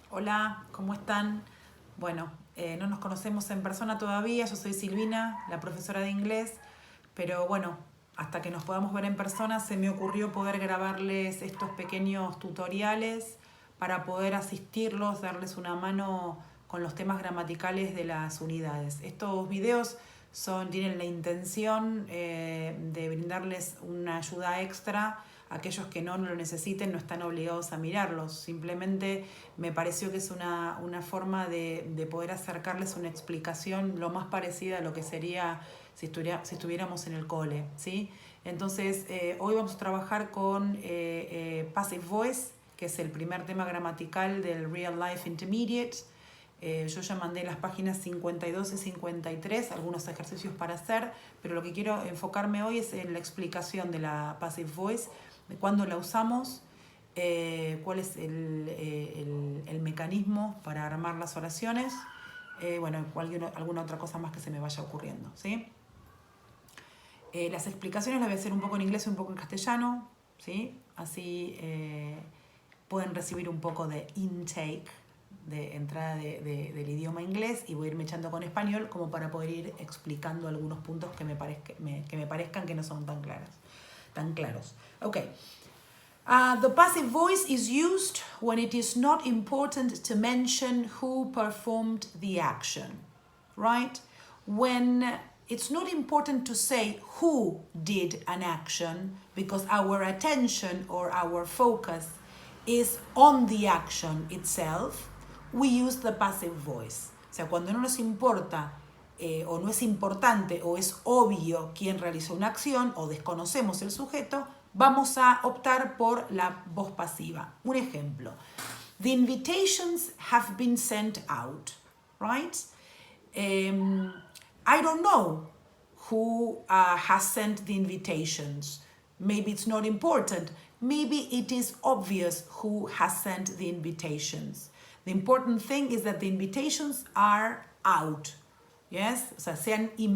Hola, ¿cómo están? Bueno, no nos conocemos en persona todavía, yo soy Silvina, la profesora de inglés, pero bueno, hasta que nos podamos ver en persona se me ocurrió poder grabarles estos pequeños tutoriales para poder asistirlos, darles una mano con los temas gramaticales de las unidades. Estos videos tienen la intención de brindarles una ayuda extra. Aquellos que no lo necesiten no están obligados a mirarlos. Simplemente me pareció que es una forma de poder acercarles una explicación lo más parecida a lo que sería si estuviéramos en el cole, ¿sí? Entonces, hoy vamos a trabajar con Passive Voice, que es el primer tema gramatical del Real Life Intermediate. Yo ya mandé las páginas 52 y 53, algunos ejercicios para hacer, pero lo que quiero enfocarme hoy es en la explicación de la Passive Voice, de cuándo la usamos, cuál es el mecanismo para armar las oraciones, bueno, alguna otra cosa más que se me vaya ocurriendo, ¿sí? Las explicaciones las voy a hacer un poco en inglés y un poco en castellano, ¿sí? Así pueden recibir un poco de intake, de entrada del idioma inglés, y voy a irme echando con español como para poder ir explicando algunos puntos que me parezcan que no son tan claros. Okay. The passive voice is used when it is not important to mention who performed the action, right? When it's not important to say who did an action because our attention or our focus is on the action itself, we use the passive voice. O sea, cuando no nos importa o no es importante o es obvio quién realizó una acción o desconocemos el sujeto, vamos a optar por la voz pasiva. Un ejemplo. The invitations have been sent out, right? I don't know who has sent the invitations. Maybe it's not important. Maybe it is obvious who has sent the invitations. The important thing is that the invitations are out. Yes? O sea,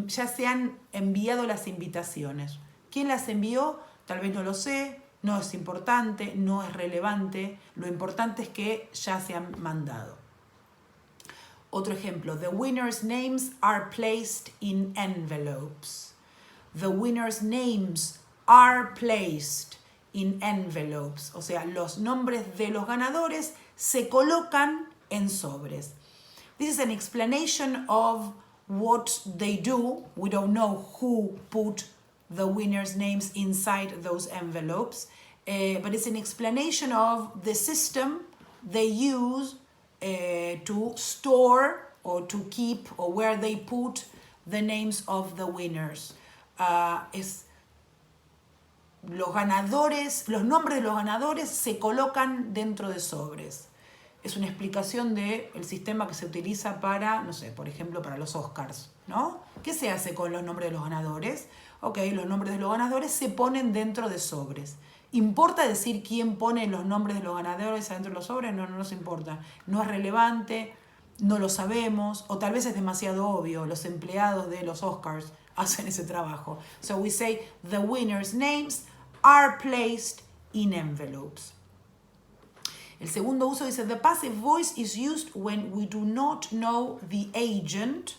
ya se han enviado las invitaciones. ¿Quién las envió? Tal vez no lo sé, no es importante, no es relevante. Lo importante es que ya se han mandado. Otro ejemplo, the winners' names are placed in envelopes. The winners' names are placed in envelopes. O sea, los nombres de los ganadores se colocan en sobres. This is an explanation of what they do. We don't know who put the winners' names inside those envelopes, but it's an explanation of the system they use to store or to keep, or where they put the names of the winners. Los nombres de los ganadores se colocan dentro de sobres. Es una explicación del sistema que se utiliza para, no sé, por ejemplo, para los Oscars, ¿no? ¿Qué se hace con los nombres de los ganadores? Ok, los nombres de los ganadores se ponen dentro de sobres. ¿Importa decir quién pone los nombres de los ganadores adentro de los sobres? No, no nos importa. No es relevante, no lo sabemos, o tal vez es demasiado obvio. Los empleados de los Oscars hacen ese trabajo. So we say the winners' names are placed in envelopes. El segundo uso dice, the passive voice is used when we do not know the agent,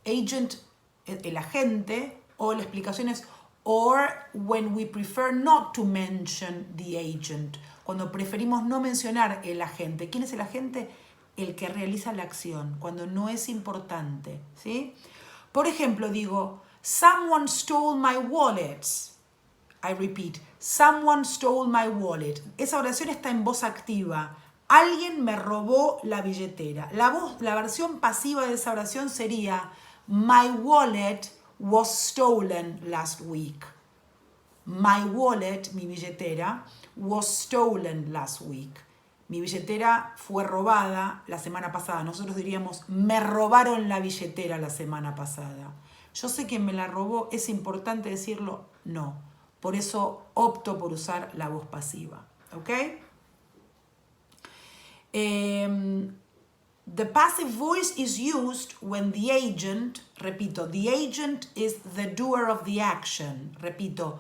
el agente, o la explicación es, or when we prefer not to mention the agent, cuando preferimos no mencionar el agente. ¿Quién es el agente? El que realiza la acción, cuando no es importante, ¿sí? Por ejemplo, digo, someone stole my wallet. I repeat, someone stole my wallet. Esa oración está en voz activa. Alguien me robó la billetera. La versión pasiva de esa oración sería, my wallet was stolen last week. My wallet, mi billetera, was stolen last week. Mi billetera fue robada la semana pasada. Nosotros diríamos, me robaron la billetera la semana pasada. Yo sé quién me la robó, ¿es importante decirlo? No. Por eso opto por usar la voz pasiva. ¿Ok? The passive voice is used when the agent, repito, the agent is the doer of the action. Repito,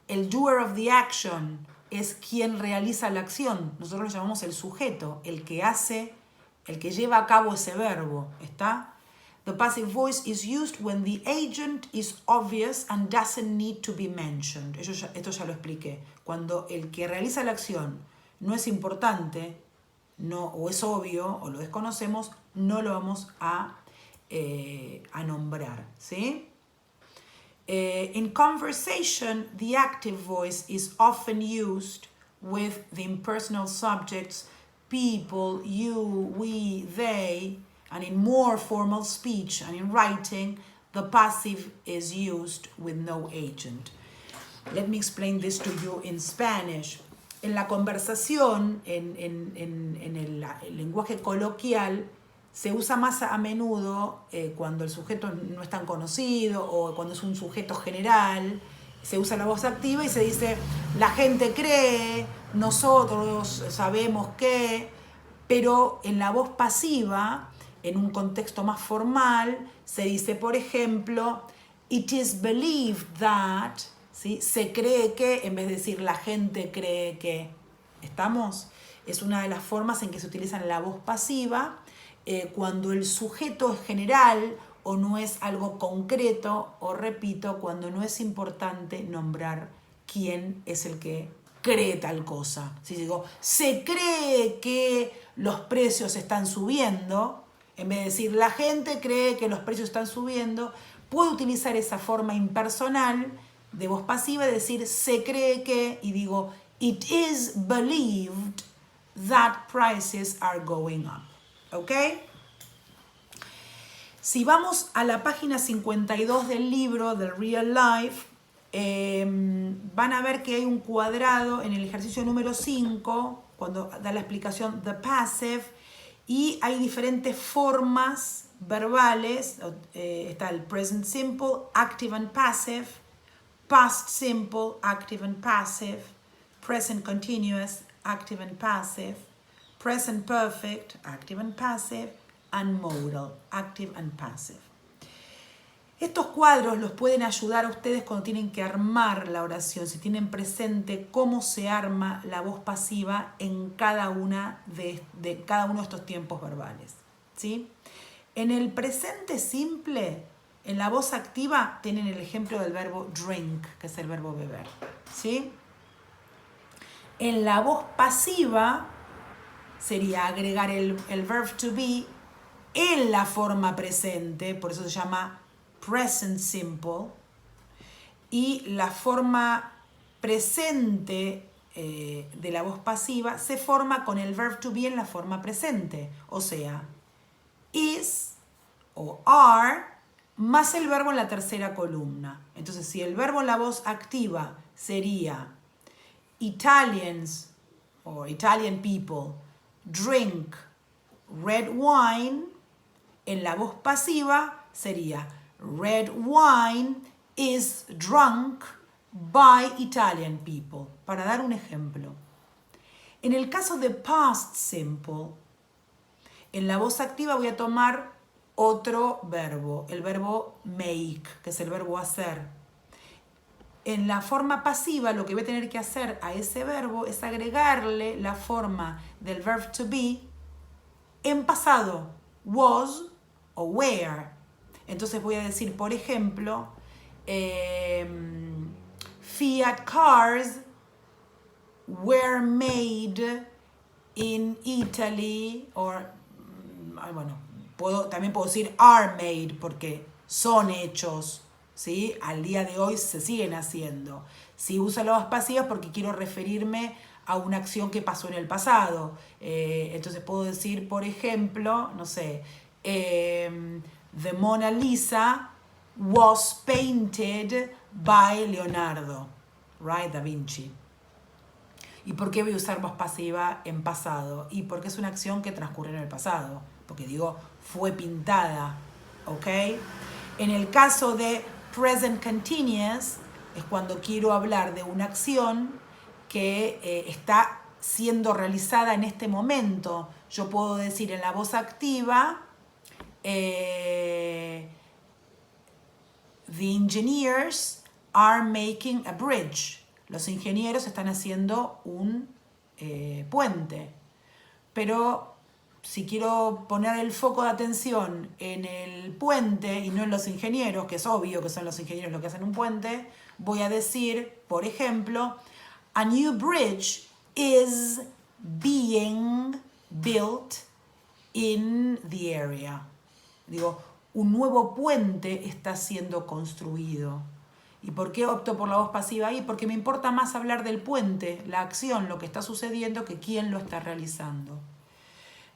el doer of the action es quien realiza la acción. Nosotros lo llamamos el sujeto, el que hace el que lleva a cabo ese verbo, ¿está? The passive voice is used when the agent is obvious and doesn't need to be mentioned. Esto ya lo expliqué. Cuando el que realiza la acción no es importante, no, o es obvio, o lo desconocemos, no lo vamos a nombrar, ¿sí? In conversation, the active voice is often used with the impersonal subjects people, you, we, they, and in more formal speech and in writing, the passive is used with no agent. Let me explain this to you in Spanish. En la conversación, en el lenguaje coloquial, se usa más a menudo cuando el sujeto no es tan conocido o cuando es un sujeto general. Se usa la voz activa y se dice, la gente cree, nosotros sabemos que, pero en la voz pasiva, en un contexto más formal, se dice, por ejemplo, it is believed that, ¿sí? Se cree que, en vez de decir la gente cree que. ¿Estamos? Es una de las formas en que se utiliza la voz pasiva cuando el sujeto es general o no es algo concreto, o repito, cuando no es importante nombrar quién es el que cree tal cosa. Si digo, se cree que los precios están subiendo, en vez de decir la gente cree que los precios están subiendo, puedo utilizar esa forma impersonal de voz pasiva, de decir se cree que, y digo it is believed that prices are going up. ¿Ok? Si vamos a la página 52 del libro, del Real Life, van a ver que hay un cuadrado en el ejercicio número 5, cuando da la explicación the passive, y hay diferentes formas verbales. Está el present simple, active and passive, past simple, active and passive, present continuous, active and passive, present perfect, active and passive, and modal, active and passive. Estos cuadros los pueden ayudar a ustedes cuando tienen que armar la oración, si tienen presente cómo se arma la voz pasiva en cada uno de estos tiempos verbales, ¿sí? En el presente simple, en la voz activa, tienen el ejemplo del verbo drink, que es el verbo beber, ¿sí? En la voz pasiva sería agregar el verb to be en la forma presente, por eso se llama present simple, y la forma presente de la voz pasiva se forma con el verb to be en la forma presente, o sea, is o are más el verbo en la tercera columna. Entonces, si el verbo en la voz activa sería Italians or Italian people drink red wine, en la voz pasiva sería red wine is drunk by Italian people, para dar un ejemplo. En el caso de past simple, en la voz activa voy a tomar otro verbo, el verbo make, que es el verbo hacer. En la forma pasiva lo que voy a tener que hacer a ese verbo es agregarle la forma del verb to be en pasado, was o were. Entonces voy a decir, por ejemplo, Fiat cars were made in Italy, or, bueno, también puedo decir are made porque son hechos, ¿sí? Al día de hoy se siguen haciendo. Si uso la voz pasiva es porque quiero referirme a una acción que pasó en el pasado. Entonces puedo decir, por ejemplo, no sé, The Mona Lisa was painted by Leonardo, right? Da Vinci. ¿Y por qué voy a usar voz pasiva en pasado? Y porque es una acción que transcurre en el pasado. Porque digo, fue pintada, ¿ok? En el caso de present continuous, es cuando quiero hablar de una acción que está siendo realizada en este momento. Yo puedo decir en la voz activa, the engineers are making a bridge. Los ingenieros están haciendo un puente. Pero si quiero poner el foco de atención en el puente y no en los ingenieros, que es obvio que son los ingenieros los que hacen un puente, voy a decir, por ejemplo, a new bridge is being built in the area. Digo, un nuevo puente está siendo construido. ¿Y por qué opto por la voz pasiva ahí? Porque me importa más hablar del puente, la acción, lo que está sucediendo, que quién lo está realizando.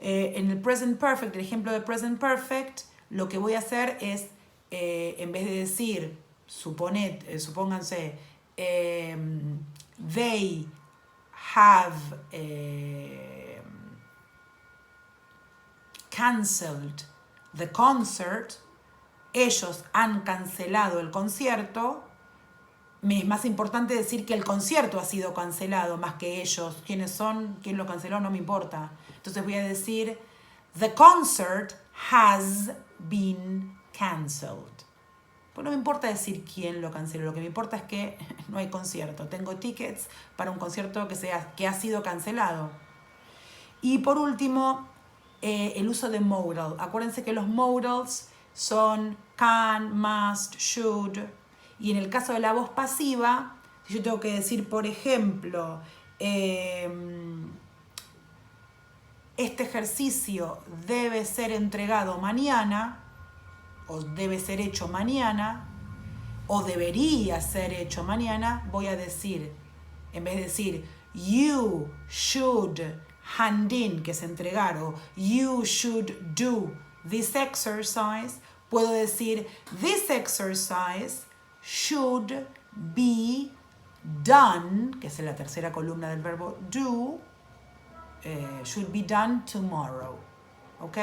En el present perfect, el ejemplo de present perfect, lo que voy a hacer es, en vez de decir, supónganse, they have canceled the concert, ellos han cancelado el concierto. Me es más importante decir que el concierto ha sido cancelado más que ellos. ¿Quiénes son? ¿Quién lo canceló? No me importa. Entonces voy a decir, the concert has been cancelled. Pues no me importa decir quién lo canceló, lo que me importa es que no hay concierto. Tengo tickets para un concierto que ha sido cancelado. Y por último, el uso de modal. Acuérdense que los modals son can, must, should. Y en el caso de la voz pasiva, si yo tengo que decir, por ejemplo, este ejercicio debe ser entregado mañana, o debe ser hecho mañana, o debería ser hecho mañana, voy a decir, en vez de decir, you should hand in, que es entregar, o you should do this exercise, puedo decir, this exercise should be done, que es la tercera columna del verbo do, should be done tomorrow. ¿Ok?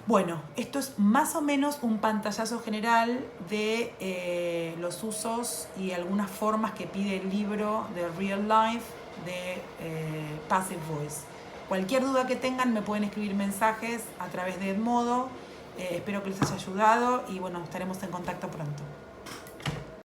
Bueno, esto es más o menos un pantallazo general de los usos y algunas formas que pide el libro de Real Life de Passive Voice. Cualquier duda que tengan me pueden escribir mensajes a través de Edmodo. Espero que les haya ayudado y bueno, estaremos en contacto pronto.